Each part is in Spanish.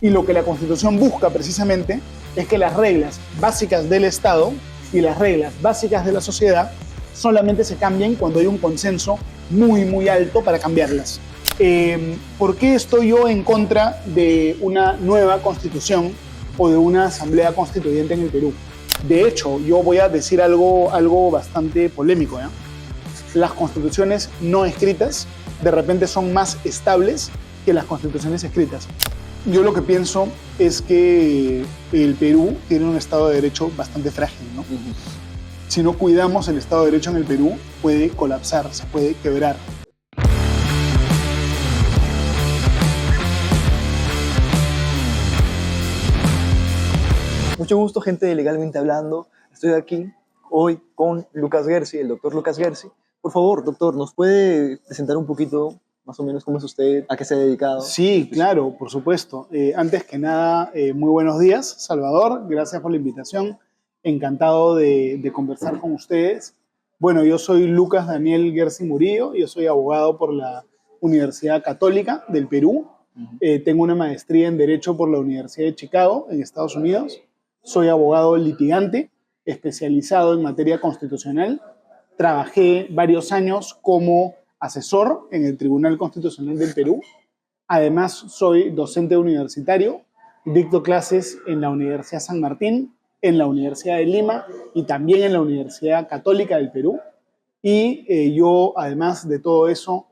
Y lo que la Constitución busca precisamente es que las reglas básicas del Estado y las reglas básicas de la sociedad solamente se cambien cuando hay un consenso muy alto para cambiarlas. ¿Por qué estoy yo en contra de una nueva constitución o de una asamblea constituyente en el Perú? De hecho, yo voy a decir algo bastante polémico, ¿eh? Las constituciones no escritas de repente son más estables que las constituciones escritas. Yo lo que pienso es que el Perú tiene un Estado de Derecho bastante frágil, ¿no? Si no cuidamos el Estado de Derecho en el Perú, puede colapsar, se puede quebrar. Mucho gusto, gente de Legalmente Hablando. Estoy aquí hoy con Lucas Gersi, el doctor Lucas Gersi. Por favor, doctor, ¿nos puede presentar un poquito, más o menos, cómo es usted, a qué se ha dedicado? Sí, claro, por supuesto. Antes que nada, muy buenos días, Salvador. Gracias por la invitación. Encantado de conversar con ustedes. Bueno, yo soy Lucas Daniel Gersi Murillo. Yo soy abogado por la Universidad Católica del Perú. Tengo una maestría en Derecho por la Universidad de Chicago, en Estados Unidos. Soy abogado litigante, especializado en materia constitucional. Trabajé varios años como asesor en el Tribunal Constitucional del Perú. Además, soy docente universitario, dicto clases en la Universidad San Martín, en la Universidad de Lima y también en la Universidad Católica del Perú. Y yo, además de todo eso,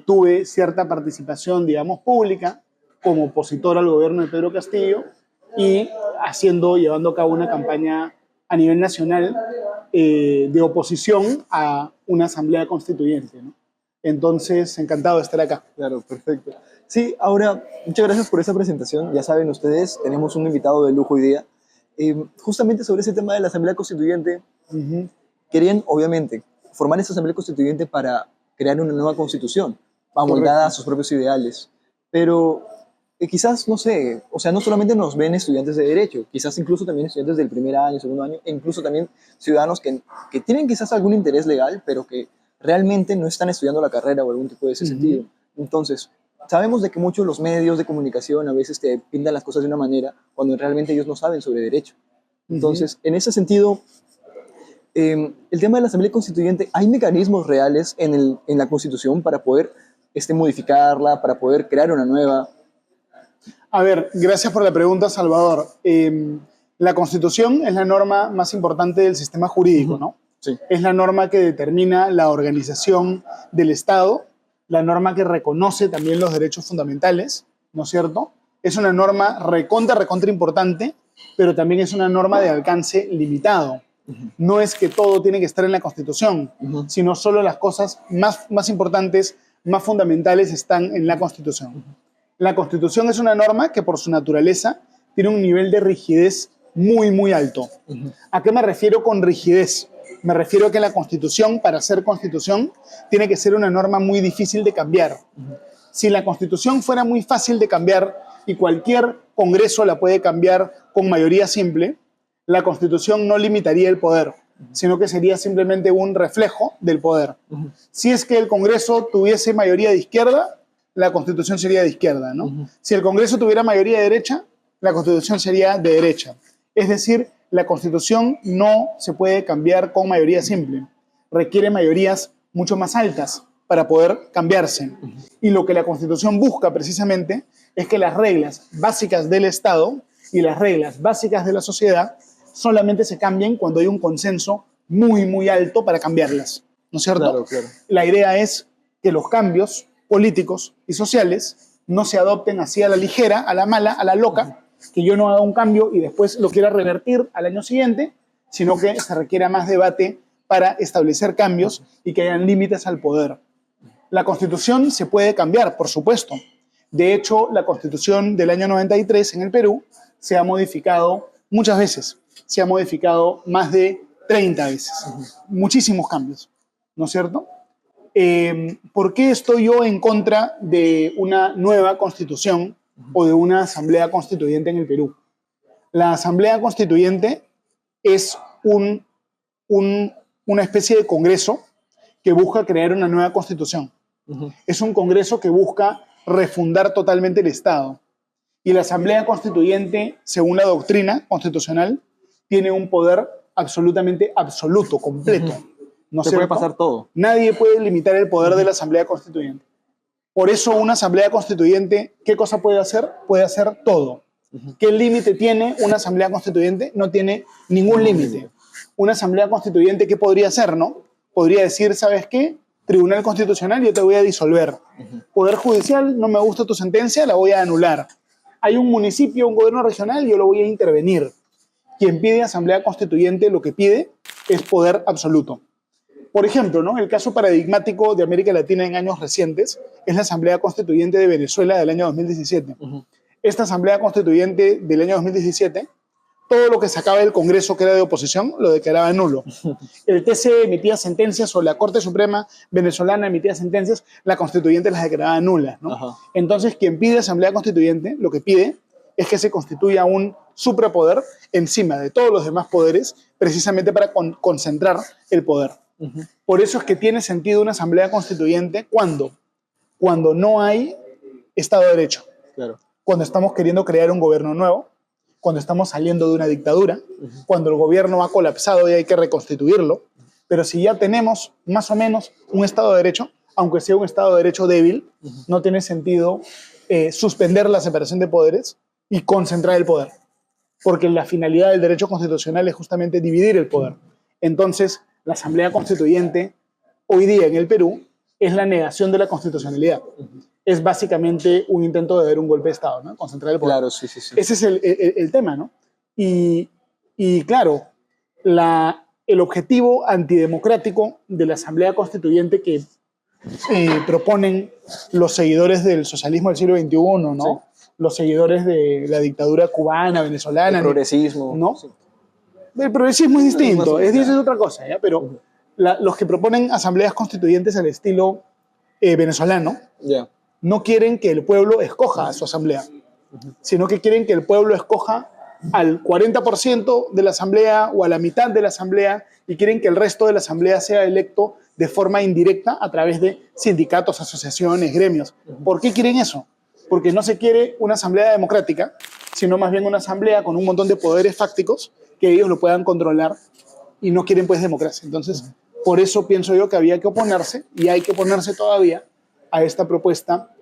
tuve cierta participación, digamos, pública como opositor al gobierno de Pedro Castillo y llevando a cabo una campaña a nivel nacional de oposición a una asamblea constituyente, ¿no? Entonces, encantado de estar acá. Claro, perfecto. Sí, ahora, muchas gracias por esta presentación. Ya saben ustedes, tenemos un invitado de lujo hoy día. Justamente sobre ese tema de la Asamblea Constituyente, querían, obviamente, formar esa Asamblea Constituyente para crear una nueva constitución, amoldada a sus propios ideales. Pero quizás, no sé, o sea, no solamente nos ven estudiantes de Derecho, quizás incluso también estudiantes del primer año, segundo año, e incluso también ciudadanos que tienen quizás algún interés legal, pero que realmente no están estudiando la carrera o algún tipo de ese sentido. Entonces, sabemos de que muchos los medios de comunicación a veces te pintan las cosas de una manera cuando realmente ellos no saben sobre derecho. Entonces, en ese sentido, el tema de la Asamblea Constituyente, ¿hay mecanismos reales en la Constitución para poder modificarla, para poder crear una nueva? A ver, gracias por la pregunta, Salvador. La Constitución es la norma más importante del sistema jurídico, ¿no? Sí. Es la norma que determina la organización del Estado, la norma que reconoce también los derechos fundamentales, ¿no es cierto? Es una norma recontra importante, pero también es una norma de alcance limitado. No es que todo tiene que estar en la Constitución, sino solo las cosas más importantes, más fundamentales están en la Constitución. La Constitución es una norma que por su naturaleza tiene un nivel de rigidez muy alto. ¿A qué me refiero con rigidez? Me refiero a que la Constitución, para ser Constitución, tiene que ser una norma muy difícil de cambiar. Si la Constitución fuera muy fácil de cambiar y cualquier Congreso la puede cambiar con mayoría simple, la Constitución no limitaría el poder, sino que sería simplemente un reflejo del poder. Si es que el Congreso tuviese mayoría de izquierda, la Constitución sería de izquierda, ¿no? Si el Congreso tuviera mayoría de derecha, la Constitución sería de derecha. Es decir, la Constitución no se puede cambiar con mayoría simple. Requiere mayorías mucho más altas para poder cambiarse. Y lo que la Constitución busca precisamente es que las reglas básicas del Estado y las reglas básicas de la sociedad solamente se cambien cuando hay un consenso muy alto para cambiarlas, ¿no es cierto? Claro, claro. La idea es que los cambios políticos y sociales no se adopten así a la ligera, a la mala, a la loca, que yo no haga un cambio y después lo quiera revertir al año siguiente, sino que se requiera más debate para establecer cambios y que hayan límites al poder. La Constitución se puede cambiar, por supuesto. De hecho, la Constitución del año 93 en el Perú se ha modificado muchas veces. Se ha modificado más de 30 veces. Muchísimos cambios, ¿no es cierto? ¿Por qué estoy yo en contra de una nueva constitución o de una asamblea constituyente en el Perú? La asamblea constituyente es una especie de congreso que busca crear una nueva constitución. Es un congreso que busca refundar totalmente el Estado. Y la Asamblea Constituyente, según la doctrina constitucional, tiene un poder absolutamente absoluto, completo. ¿No es Se puede cierto? pasar todo. Nadie puede limitar el poder de la Asamblea Constituyente. Por eso una Asamblea Constituyente, ¿qué cosa puede hacer? Puede hacer todo. ¿Qué límite tiene una Asamblea Constituyente? No tiene ningún límite. Una Asamblea Constituyente, ¿qué podría hacer, no? Podría decir, ¿sabes qué? Tribunal Constitucional, yo te voy a disolver. Poder Judicial, no me gusta tu sentencia, la voy a anular. Hay un municipio, un gobierno regional, yo lo voy a intervenir. Quien pide Asamblea Constituyente lo que pide es poder absoluto. Por ejemplo, ¿no? El caso paradigmático de América Latina en años recientes es la Asamblea Constituyente de Venezuela del año 2017. Esta Asamblea Constituyente del año 2017, todo lo que sacaba del Congreso que era de oposición lo declaraba nulo. El TC emitía sentencias o la Corte Suprema venezolana emitía sentencias, la Constituyente las declaraba nulas, ¿no? Entonces, quien pide Asamblea Constituyente lo que pide es que se constituya un suprapoder encima de todos los demás poderes, precisamente para concentrar el poder. Por eso es que tiene sentido una Asamblea Constituyente cuando no hay Estado de Derecho. Claro. Cuando estamos queriendo crear un gobierno nuevo, cuando estamos saliendo de una dictadura, cuando el gobierno ha colapsado y hay que reconstituirlo. Pero si ya tenemos más o menos un Estado de Derecho, aunque sea un Estado de Derecho débil, no tiene sentido suspender la separación de poderes y concentrar el poder. Porque la finalidad del derecho constitucional es justamente dividir el poder. Entonces, la Asamblea Constituyente, hoy día en el Perú, es la negación de la constitucionalidad. Es básicamente un intento de dar un golpe de Estado, ¿no? Concentrar el poder. Claro, sí. Ese es el tema, ¿no? Y claro, el objetivo antidemocrático de la Asamblea Constituyente que proponen los seguidores del socialismo del siglo XXI, ¿no? Sí. Los seguidores de la dictadura cubana, venezolana. El progresismo. ¿No? Sí. El progresismo es distinto, es otra cosa, ¿ya? Pero los que proponen asambleas constituyentes al estilo venezolano no quieren que el pueblo escoja a su asamblea, sino que quieren que el pueblo escoja al 40% de la asamblea o a la mitad de la asamblea y quieren que el resto de la asamblea sea electo de forma indirecta a través de sindicatos, asociaciones, gremios. ¿Por qué quieren eso? Porque no se quiere una asamblea democrática, sino más bien una asamblea con un montón de poderes fácticos que ellos lo puedan controlar y no quieren pues democracia. Entonces, por eso pienso yo que había que oponerse y hay que oponerse todavía a esta propuesta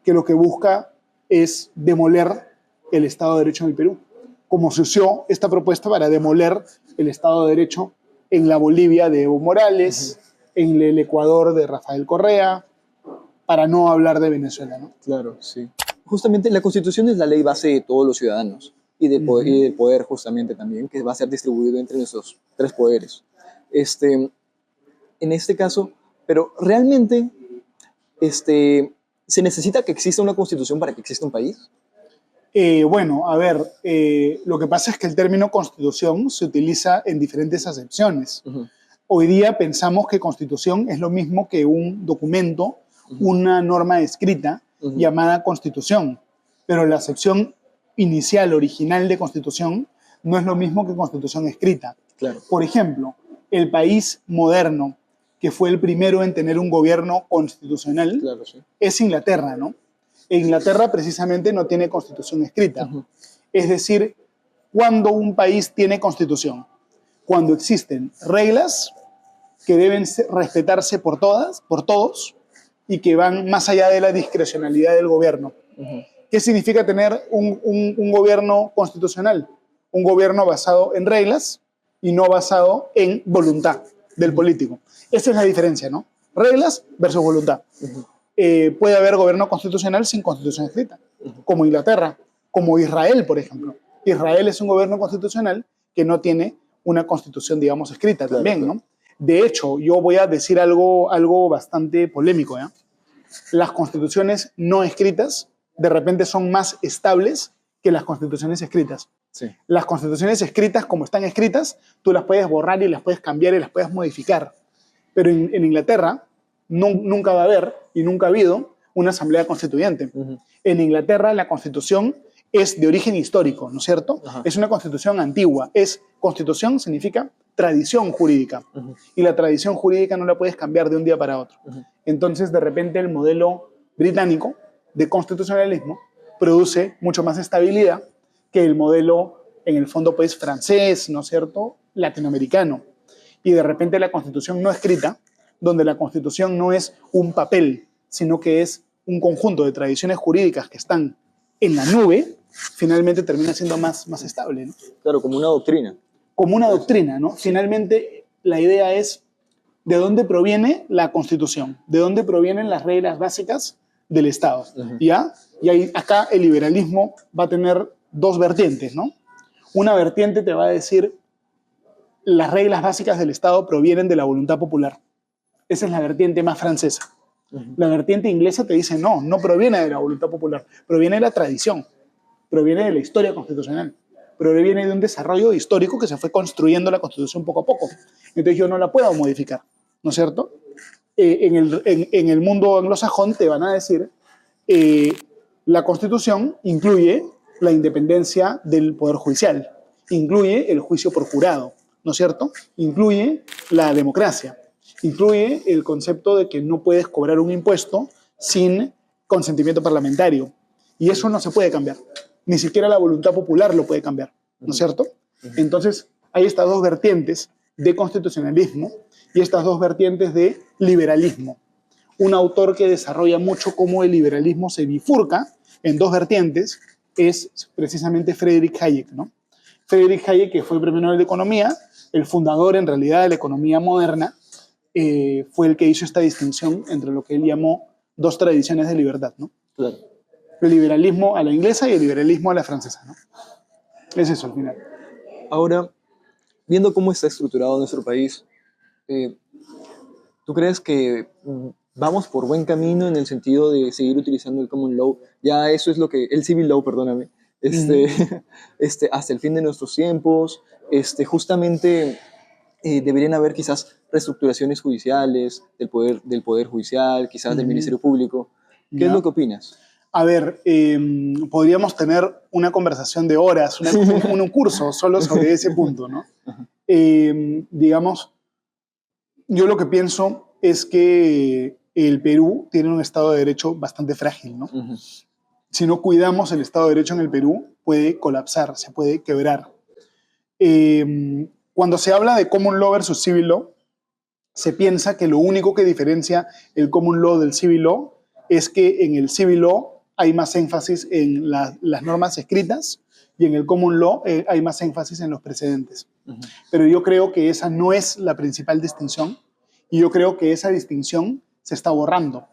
que lo que busca es demoler el Estado de Derecho en el Perú, como se usó esta propuesta para demoler el Estado de Derecho en la Bolivia de Evo Morales, en el Ecuador de Rafael Correa, para no hablar de Venezuela, ¿no? Claro, sí. Justamente la Constitución es la ley base de todos los ciudadanos y del poder justamente también, que va a ser distribuido entre nuestros tres poderes. En este caso, pero realmente ¿se necesita que exista una Constitución para que exista un país? Bueno, a ver, lo que pasa es que el término Constitución se utiliza en diferentes acepciones. Hoy día pensamos que Constitución es lo mismo que un documento, una norma escrita llamada Constitución, pero la acepción inicial, original de Constitución no es lo mismo que Constitución escrita. Claro. Por ejemplo, el país moderno que fue el primero en tener un gobierno constitucional, claro, sí, es Inglaterra, ¿no? E Inglaterra precisamente no tiene constitución escrita. Es decir, ¿cuándo un país tiene constitución? Cuando existen reglas que deben respetarse por todos, y que van más allá de la discrecionalidad del gobierno. ¿Qué significa tener un gobierno constitucional? Un gobierno basado en reglas y no basado en voluntad del político. Esa es la diferencia, ¿no? Reglas versus voluntad. Puede haber gobierno constitucional sin constitución escrita, como Inglaterra, como Israel, por ejemplo. Israel es un gobierno constitucional que no tiene una constitución, digamos, escrita también, ¿no? De hecho, yo voy a decir algo bastante polémico, ¿ya? Las constituciones no escritas de repente son más estables que las constituciones escritas. Sí. Las constituciones escritas, como están escritas, tú las puedes borrar y las puedes cambiar y las puedes modificar. Pero en Inglaterra nunca va a haber y nunca ha habido una asamblea constituyente. En Inglaterra la constitución es de origen histórico, ¿no es cierto? Es una constitución antigua. Constitución significa tradición jurídica. Y la tradición jurídica no la puedes cambiar de un día para otro. Entonces, de repente, el modelo británico de constitucionalismo produce mucho más estabilidad que el modelo, en el fondo, pues, francés, ¿no es cierto?, latinoamericano. Y de repente la Constitución no escrita, donde la Constitución no es un papel, sino que es un conjunto de tradiciones jurídicas que están en la nube, finalmente termina siendo más estable, ¿no? Claro, como una doctrina. Como una doctrina, ¿no? Finalmente, la idea es de dónde proviene la Constitución, de dónde provienen las reglas básicas del Estado, ¿ya? Y ahí, acá el liberalismo va a tener dos vertientes, ¿no? Una vertiente te va a decir las reglas básicas del Estado provienen de la voluntad popular. Esa es la vertiente más francesa. La vertiente inglesa te dice no proviene de la voluntad popular, proviene de la tradición, proviene de la historia constitucional, proviene de un desarrollo histórico que se fue construyendo la Constitución poco a poco. Entonces yo no la puedo modificar, ¿no es cierto? En el mundo anglosajón te van a decir la Constitución incluye la independencia del Poder Judicial, incluye el juicio por jurado, ¿no es cierto? Incluye la democracia, incluye el concepto de que no puedes cobrar un impuesto sin consentimiento parlamentario. Y eso no se puede cambiar. Ni siquiera la voluntad popular lo puede cambiar, ¿no es cierto? Entonces, hay estas dos vertientes de constitucionalismo y estas dos vertientes de liberalismo. Un autor que desarrolla mucho cómo el liberalismo se bifurca en dos vertientes es precisamente Friedrich Hayek, ¿no? Friedrich Hayek, que fue premio Nobel de Economía, el fundador en realidad de la economía moderna, fue el que hizo esta distinción entre lo que él llamó dos tradiciones de libertad, ¿no? Claro. El liberalismo a la inglesa y el liberalismo a la francesa, ¿no? Es eso al final. Ahora, viendo cómo está estructurado nuestro país, ¿tú crees que vamos por buen camino en el sentido de seguir utilizando el common law? Ya eso es lo que, el civil law, perdóname, hasta el fin de nuestros tiempos, justamente deberían haber quizás reestructuraciones judiciales del poder judicial, quizás del Ministerio Público. ¿Qué es lo que opinas? A ver, podríamos tener una conversación de horas, un curso solo sobre ese punto, ¿no? Digamos, yo lo que pienso es que el Perú tiene un Estado de Derecho bastante frágil, ¿no? Si no cuidamos el Estado de Derecho en el Perú, puede colapsar, se puede quebrar. Cuando se habla de common law versus civil law, se piensa que lo único que diferencia el common law del civil law es que en el civil law hay más énfasis en las normas escritas y en el common law hay más énfasis en los precedentes. Pero yo creo que esa no es la principal distinción y yo creo que esa distinción se está borrando.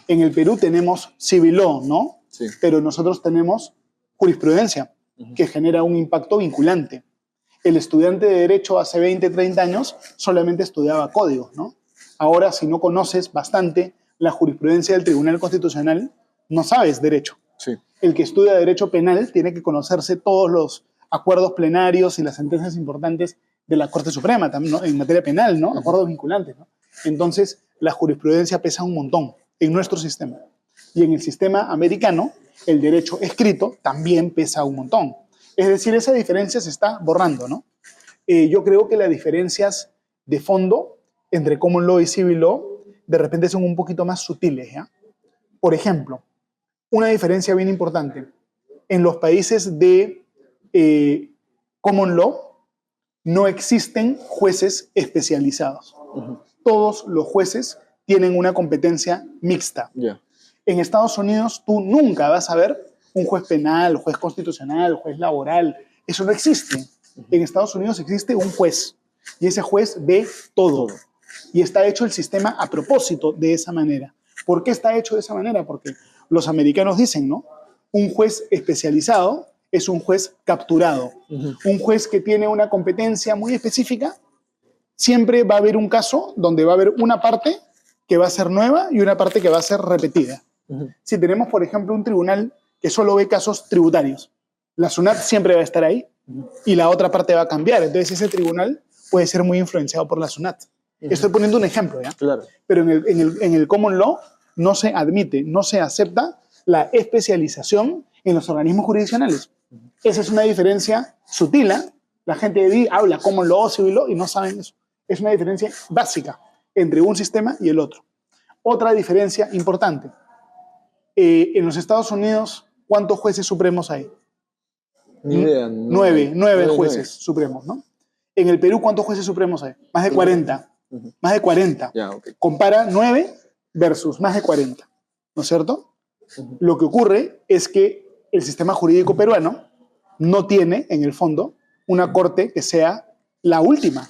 En el Perú tenemos civil law, ¿no? Sí. Pero nosotros tenemos jurisprudencia que genera un impacto vinculante. El estudiante de Derecho hace 20, 30 años solamente estudiaba códigos, ¿no? Ahora, si no conoces bastante la jurisprudencia del Tribunal Constitucional, no sabes Derecho. Sí. El que estudia Derecho Penal tiene que conocerse todos los acuerdos plenarios y las sentencias importantes de la Corte Suprema, también, ¿no? En materia penal, ¿no? Acuerdos vinculantes, ¿no? Entonces, la jurisprudencia pesa un montón en nuestro sistema. Y en el sistema americano, el derecho escrito también pesa un montón. Es decir, esa diferencia se está borrando, ¿no? Yo creo que las diferencias de fondo entre common law y civil law de repente son un poquito más sutiles, ¿ya? Por ejemplo, una diferencia bien importante. En los países de common law no existen jueces especializados. Todos los jueces tienen una competencia mixta. Yeah. En Estados Unidos tú nunca vas a ver un juez penal, juez constitucional, juez laboral. Eso no existe. En Estados Unidos existe un juez y ese juez ve todo. Y está hecho el sistema a propósito de esa manera. ¿Por qué está hecho de esa manera? Porque los americanos dicen, ¿no? Un juez especializado es un juez capturado. Un juez que tiene una competencia muy específica, siempre va a haber un caso donde va a haber una parte que va a ser nueva y una parte que va a ser repetida. Si tenemos, por ejemplo, un tribunal que solo ve casos tributarios, la SUNAT siempre va a estar ahí y la otra parte va a cambiar. Entonces ese tribunal puede ser muy influenciado por la SUNAT. Estoy poniendo un ejemplo, ¿ya? Claro. Pero en el common law no se admite, no se acepta la especialización en los organismos jurisdiccionales. Esa es una diferencia sutil. La gente habla common law, civil law y no saben eso. Es una diferencia básica entre un sistema y el otro. Otra diferencia importante. En los Estados Unidos, ¿cuántos jueces supremos hay? Ni idea. Nueve jueces supremos, ¿no? En el Perú, ¿cuántos jueces supremos hay? Más de 40. Más de 40. Ya, ok. Compara 9 versus más de 40, ¿no es cierto? Lo que ocurre es que el sistema jurídico peruano no tiene, en el fondo, una corte que sea la última.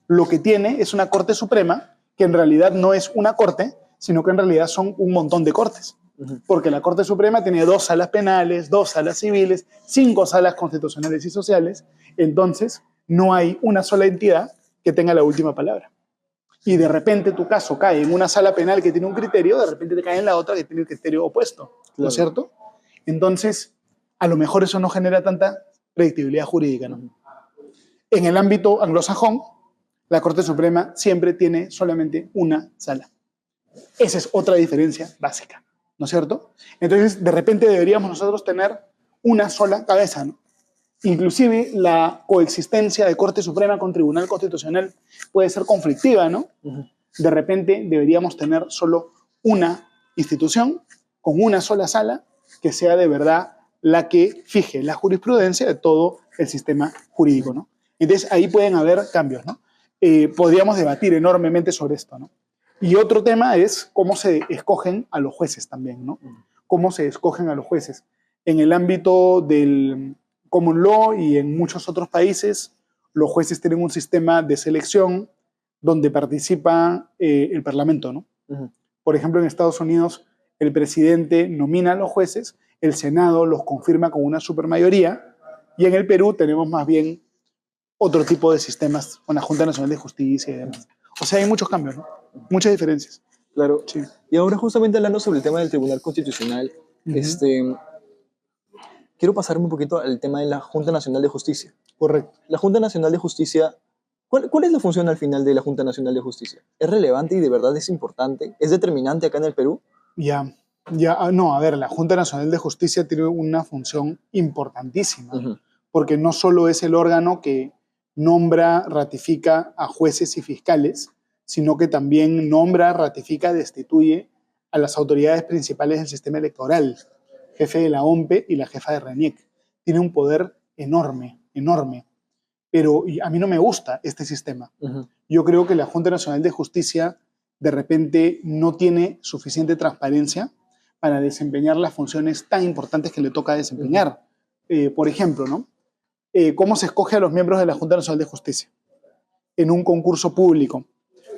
Lo que tiene es una corte suprema que en realidad no es una corte, sino que en realidad son un montón de cortes. Porque la Corte Suprema tiene 2 salas penales, 2 salas civiles, 5 salas constitucionales y sociales. Entonces, no hay una sola entidad que tenga la última palabra. Y de repente tu caso cae en una sala penal que tiene un criterio, de repente te cae en la otra que tiene el criterio opuesto, ¿no es cierto? Entonces, a lo mejor eso no genera tanta predictibilidad jurídica, ¿no? En el ámbito anglosajón, la Corte Suprema siempre tiene solamente una sala. Esa es otra diferencia básica, ¿no es cierto? Entonces, de repente deberíamos nosotros tener una sola cabeza, ¿no? Inclusive la coexistencia de Corte Suprema con Tribunal Constitucional puede ser conflictiva, ¿no? De repente deberíamos tener solo una institución con una sola sala que sea de verdad la que fije la jurisprudencia de todo el sistema jurídico, ¿no? Entonces ahí pueden haber cambios, ¿no? Podríamos debatir enormemente sobre esto, ¿no? Y otro tema es cómo se escogen a los jueces también, ¿no? Cómo se escogen a los jueces. En el ámbito del common law y en muchos otros países, los jueces tienen un sistema de selección donde participa el Parlamento, ¿no? Por ejemplo, en Estados Unidos, el presidente nomina a los jueces, el Senado los confirma con una supermayoría, y en el Perú tenemos más bien otro tipo de sistemas, con la Junta Nacional de Justicia y demás. O sea, hay muchos cambios, ¿no? Muchas diferencias. Claro. Sí. Y ahora justamente hablando sobre el tema del Tribunal Constitucional, quiero pasarme un poquito al tema de la Junta Nacional de Justicia. Correcto. La Junta Nacional de Justicia, ¿cuál es la función al final de la Junta Nacional de Justicia? ¿Es relevante y de verdad es importante? ¿Es determinante acá en el Perú? No, a ver, la Junta Nacional de Justicia tiene una función importantísima, porque no solo es el órgano que nombra, ratifica a jueces y fiscales, sino que también nombra, ratifica, destituye a las autoridades principales del sistema electoral, jefe de la OMPE y la jefa de RENIEC. Tiene un poder enorme, enorme. Pero a mí no me gusta este sistema. Yo creo que la Junta Nacional de Justicia de repente no tiene suficiente transparencia para desempeñar las funciones tan importantes que le toca desempeñar. Por ejemplo, ¿no? ¿Cómo se escoge a los miembros de la Junta Nacional de Justicia? En un concurso público,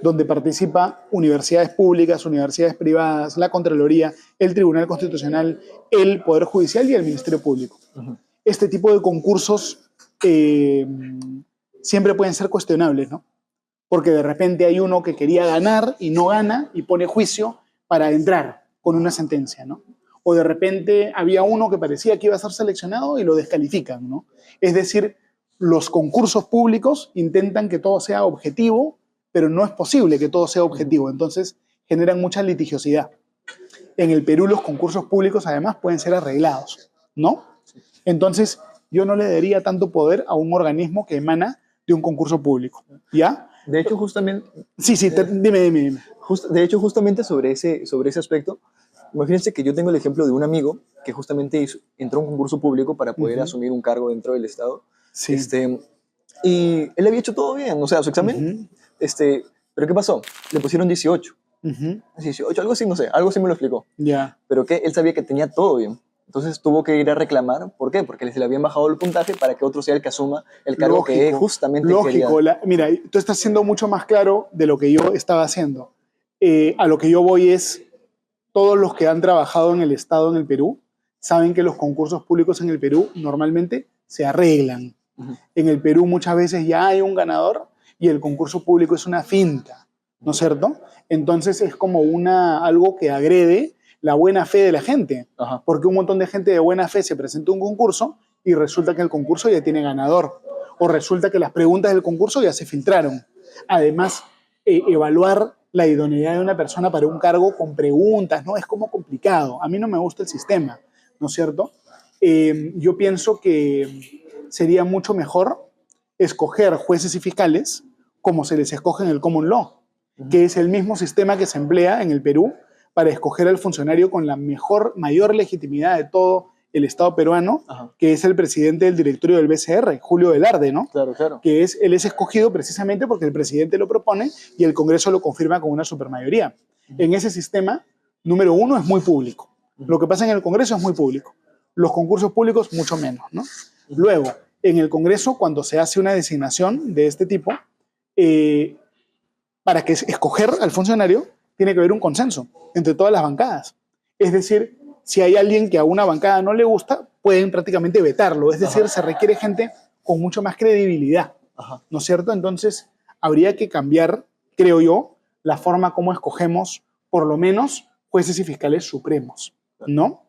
donde participa universidades públicas, universidades privadas, la Contraloría, el Tribunal Constitucional, el Poder Judicial y el Ministerio Público. Este tipo de concursos siempre pueden ser cuestionables, ¿no? Porque de repente hay uno que quería ganar y no gana y pone juicio para entrar con una sentencia, ¿no? O de repente había uno que parecía que iba a ser seleccionado y lo descalifican, ¿no? Es decir, los concursos públicos intentan que todo sea objetivo, pero no es posible que todo sea objetivo, entonces generan mucha litigiosidad. En el Perú los concursos públicos además pueden ser arreglados, ¿no? Entonces yo no le daría tanto poder a un organismo que emana de un concurso público, ¿ya? De hecho, justamente... Sí, dime. De hecho, justamente sobre ese aspecto, imagínense que yo tengo el ejemplo de un amigo que justamente entró a un concurso público para poder asumir un cargo dentro del Estado. Sí. Y él había hecho todo bien, o sea, su examen. Pero ¿qué pasó? Le pusieron 18. 18, algo así, no sé, algo así me lo explicó. Ya. Pero que él sabía que tenía todo bien. Entonces tuvo que ir a reclamar. ¿Por qué? Porque se le habían bajado el puntaje para que otro sea el que asuma el cargo que justamente quería. Mira, tú estás siendo mucho más claro de lo que yo estaba haciendo. A lo que yo voy es, todos los que han trabajado en el Estado en el Perú saben que los concursos públicos en el Perú normalmente se arreglan. En el Perú muchas veces ya hay un ganador y el concurso público es una finta, ¿no es cierto? Entonces es como algo que agrede la buena fe de la gente, porque un montón de gente de buena fe se presenta a un concurso y resulta que el concurso ya tiene ganador, o resulta que las preguntas del concurso ya se filtraron. Además, evaluar la idoneidad de una persona para un cargo con preguntas, ¿no? Es como complicado. A mí no me gusta el sistema, ¿no es cierto? Yo pienso que sería mucho mejor escoger jueces y fiscales como se les escoge en el common law, que es el mismo sistema que se emplea en el Perú para escoger al funcionario con la mayor legitimidad de todo el Estado peruano, Ajá. que es el presidente del directorio del BCR, Julio Velarde, ¿no? Claro, claro. Él es escogido precisamente porque el presidente lo propone y el Congreso lo confirma con una supermayoría. En ese sistema, número uno, es muy público. Lo que pasa en el Congreso es muy público. Los concursos públicos, mucho menos, ¿no? Luego, en el Congreso, cuando se hace una designación de este tipo, para que escoger al funcionario, tiene que haber un consenso entre todas las bancadas. Es decir, si hay alguien que a una bancada no le gusta, pueden prácticamente vetarlo. Es decir, se requiere gente con mucho más credibilidad, ¿no es cierto? Entonces, habría que cambiar, creo yo, la forma como escogemos, por lo menos, jueces y fiscales supremos, ¿no?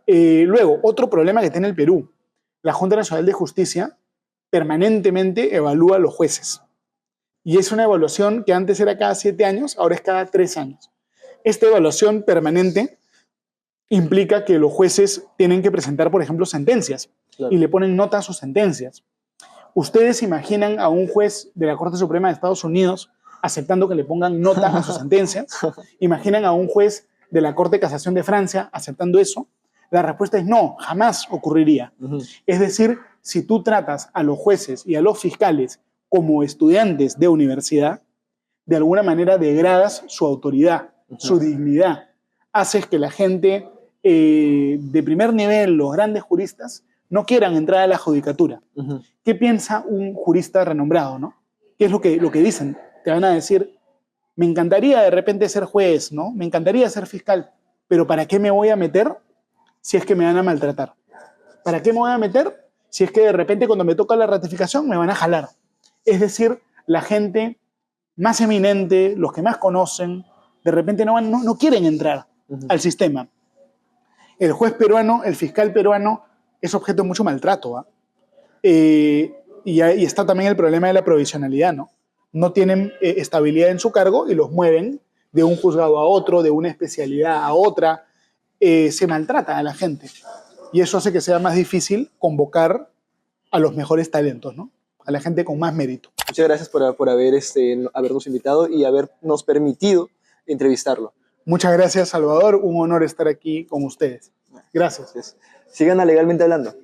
Luego, otro problema que tiene el Perú. La Junta Nacional de Justicia permanentemente evalúa a los jueces. Y es una evaluación que antes era cada 7 años, ahora es cada 3 años. Esta evaluación permanente implica que los jueces tienen que presentar, por ejemplo, sentencias, claro, y le ponen nota a sus sentencias. ¿Ustedes imaginan a un juez de la Corte Suprema de Estados Unidos aceptando que le pongan nota a sus sentencias? ¿Imaginan a un juez de la Corte de Casación de Francia aceptando eso? La respuesta es no, jamás ocurriría. Es decir, si tú tratas a los jueces y a los fiscales como estudiantes de universidad, de alguna manera degradas su autoridad, su dignidad. Haces que la gente de primer nivel, los grandes juristas, no quieran entrar a la judicatura. ¿Qué piensa un jurista renombrado, no? ¿Qué es lo que dicen? Te van a decir, me encantaría de repente ser juez, ¿no? Me encantaría ser fiscal, pero ¿para qué me voy a meter si es que me van a maltratar? ¿Para qué me voy a meter si es que de repente cuando me toca la ratificación me van a jalar? Es decir, la gente más eminente, los que más conocen, de repente no quieren entrar al sistema. El juez peruano, el fiscal peruano, es objeto de mucho maltrato. Y está también el problema de la provisionalidad, ¿no? No tienen estabilidad en su cargo y los mueven de un juzgado a otro, de una especialidad a otra. Se maltrata a la gente. Y eso hace que sea más difícil convocar a los mejores talentos, ¿no? A la gente con más mérito. Muchas gracias por habernos invitado y habernos permitido entrevistarlo. Muchas gracias, Salvador. Un honor estar aquí con ustedes. Gracias. Sigan a Legalmente Hablando.